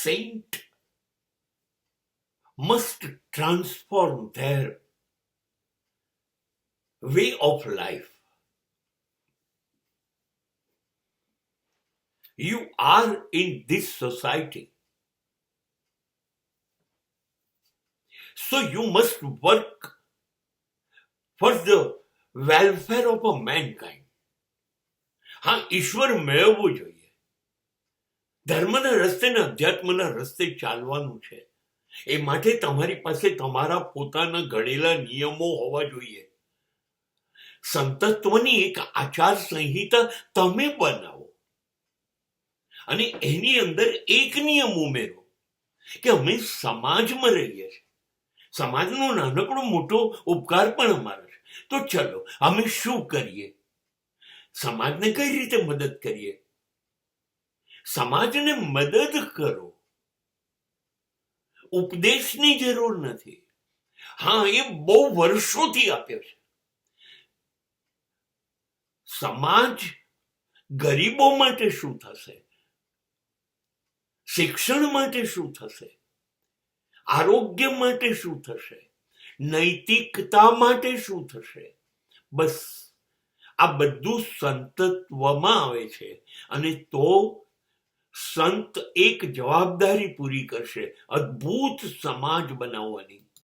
saint must transform their way of life. You are in this society, so you must work for the welfare of a mankind. હા, ઈશ્વર મેળવવું જોઈએ, ધર્મના રસ્તે ને અધ્યાત્મના રસ્તે ચાલવાનું છે. એ માટે તમારી પાસે તમારા પોતાના ઘડેલા નિયમો હોવા જોઈએ. સંતત્વની એક આચાર સંહિતા તમે બનાવો અને એની અંદર એક નિયમ ઉમેરો કે અમે સમાજમાં રહીએ છીએ, સમાજનો નાનકડો મોટો ઉપકાર પણ અમારો છે, તો ચલો અમે શું કરીએ, સમાજને કઈ રીતે મદદ કરીએ. સમાજને મદદ કરો, ઉપદેશની જરૂર નથી. હા, એ બહુ વર્ષોથી આપ્યો છે. સમાજ ગરીબો માટે શું થશે, શિક્ષણ માટે શું થશે, આરોગ્ય માટે શું થશે, નૈતિકતા માટે શું થશે, બસ આ બધું સંતત્વમાં આવે છે. અને તો સંત એક જવાબદારી પૂરી કરશે, અદ્ભુત સમાજ બનાવવાની.